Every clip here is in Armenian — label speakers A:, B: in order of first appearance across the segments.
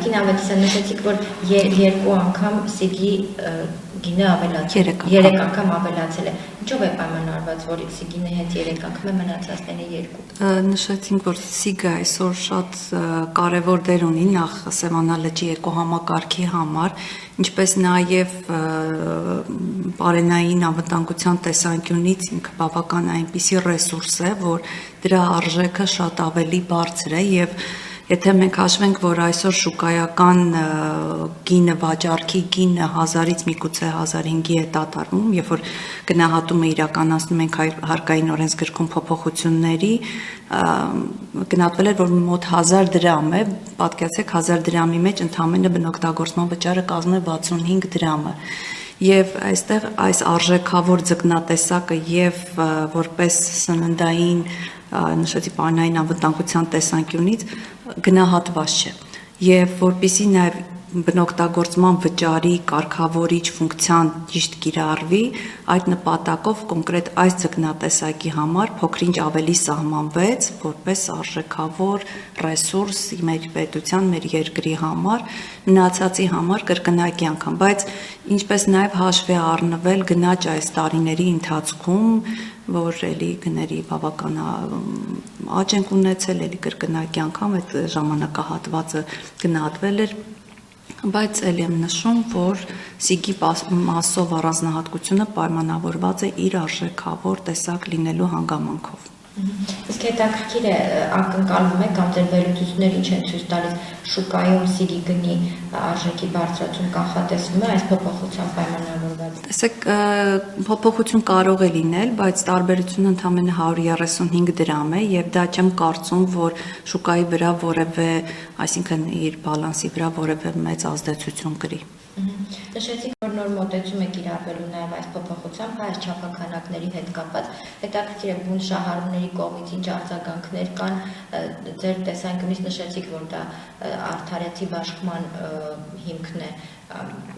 A: Կին ավետիսը նշեցիք, որ երկու անգամ սիգի գինը ավելացել, 3 անգամ ավելացել է։ Ինչով է պայմանավորված, որ սիգինը հենց 3 անգամ է մնացածները 2։
B: Նշեցինք, որ սիգը այսօր շատ կարևոր դեր ունի նախ Սևանա լճի էկոհամակարգի համար, ինչպես նաև պարենային անվտանգության տեսանկյունից ինքը բավական այնպիսի ռեսուրս է, որ դրա արժեքը շատ ավելի բարձր է եւ եթե մենք հաշվենք, որ այսօր շուկայական գինը, վաճառքի գինը 1000-ից միգուցե 1500-ի է տատարվում, երբ որ գնահատումը իրականացնում ենք հարկային օրենսգրքում փոփոխությունների, գնահատվել էր, որ մոտ 1000 դրամ է, պատկերացրեք 1000 դրամի մեջ ընդամենը բնօգտագործման վճարը կազմում է 65 դրամը։ Եվ այստեղ այս արժեքավոր ձկնատեսակը եւ որպես սննդային նշեցի պարենային անվտանգության տեսանկյունից գնահատված չէ եւ որպիսի նաեւ բնօգտագործման վճարի կարգավորիչ ֆունկցիան ճիշտ կիրառվի, այդ նպատակով կոնկրետ այս ձկնատեսակի համար փոքրինչ ավելի սահմանվեց որպես արժեքավոր ռեսուրս մեր պետության, մեր երկրի համար, մնացածի համար կրկնակի անգամ, բայց ինչպես նաեւ հաշվի առնվել գնաճ այս տարիների ընթացքում, որ էլի գների բավական աճ ենք ունեցել, էլի կրկնակի անգամ այդ ժամանակահատվածը գնահատվել էր, բայց ելի եմ նշում, որ սիգի մասով առանձնահատկությունը պայմանավորված է իր արժեքավոր տեսակ լինելու հանգամանքով։
A: Իսկ հետաքրքիր է ակնկալվում է կամ ձեր վերլուծությունները ինչ են ցույց տալիս շուկայում սիգի գնի արժեքի բարձրացում կանխատեսվում է այս փոփոխությամբ պայմանավորված։
B: Տեսեք, փոփոխություն կարող է լինել, բայց տարբերությունը ընդամենը 135 դրամ է եւ դա չեմ կարծում, որ շուկայի վրա որևէ, այսինքն իր բալանսի վրա որևէ մեծ ազդեցություն կրի։
A: Նշեցիք, որ նոր մոտեցում է կիրառվելու նաև այս փոփոխությամբ այս չափաքանակների հետ կապված, հետաքրքիր է բուն շահառուների կողմից ինչ արձագանքներ կան, ձեր տեսանկյունից նշեցիք, որ դա արդարացի բաշխման հիմքն է,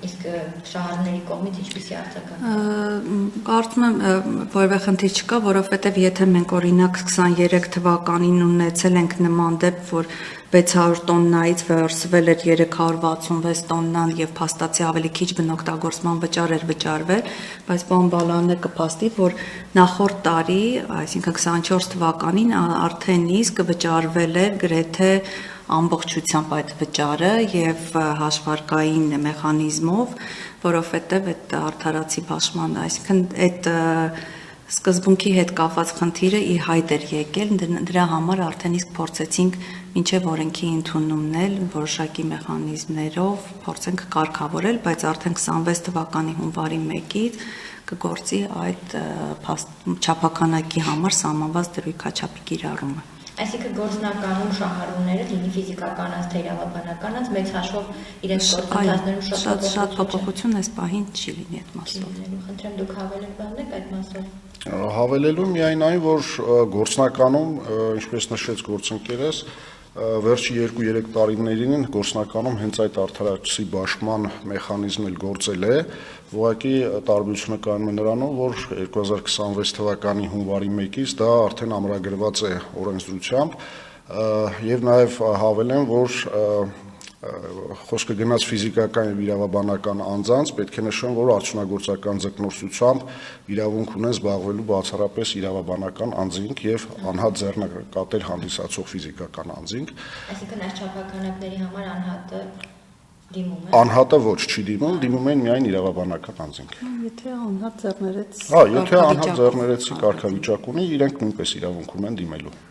A: իսկ շահառուների կողմից ինչպիսի արձագանք։
B: Կարծում եմ որևէ խնդիր չկա, որովհետև եթե մենք օրինակ 23 թվականին ունեցել ենք նման դեպք, որ 600 տոննայից վերցվել էր 366 տոննան եւ փաստացի ավելի քիչ բնօգտագործման վճար էր վճարվել, բայց բան բալանը կփաստի, որ նախորդ տարի, այսինքն 24 թվականին արդեն իսկ վճարվել էր գրեթե ամբողջությամբ այդ վճարը եւ հաշվարկային մեխանիզմով, որովհետեւ այդ արդարացի բաշխման, այսինքն այդ սկզբունքի հետ կապված խնդիրը ի հայտ էր եկել, դրա համար արդեն իսկ փորձեցինք մինչև օրենքի ընդունումն էլ որոշակի մեխանիզմներով փորձենք կարգավորել, բայց արդեն 26 թվականի հունվարի 1-ից կգործի այդ չափականակի համար սահմանված դրույքաչափի կիրառումը։
A: Այսինքն գործնականում շահառուները, լինի ֆիզիկական անձ, թե իրավաբանական անձ, մեծ հաշվով իրենց գործընթացներում
B: շատ փոփոխություն այս պահին չի լինի այդ մասով։
A: Խնդրեմ դուք հավելեք այդ մասով։
C: Հավելելու միայն այն, որ գործնականում, ինչպես նշեց գործընկերս, վերջի 2-3 տարիներին գործնականում հենց այդ արդարացի բաշխման մեխանիզմն էլ գործել է, ուղղակի տարբերությունը կայանում է նրանում, որ 2026 թվականի հունվարի 1-ից դա արդեն ամրագրված է օրենսդրությամբ եւ նաեւ հավելեմ, որ խոսքը գնաց ֆիզիկական եւ իրավաբանական անձանց, պետք է նշեմ, որ արդյունագործական ձկնորսությամբ իրավունք ունեն զբաղվելու բացառապես իրավաբանական անձինք եւ անհատ ձեռնարկատեր հանդիսացող ֆիզիկական անձինք։
A: Այսինքն այս չափականակների համար անհատը դիմում է։
C: Անհատը ոչ չի դիմում են միայն իրավաբանական անձինք։
B: Եթե անհատ ձեռներեցի
C: եթե անհատ ձեռներեցի կարգավիճակ ունի, իրենք նույնպես իրավունք ունեն դիմելու։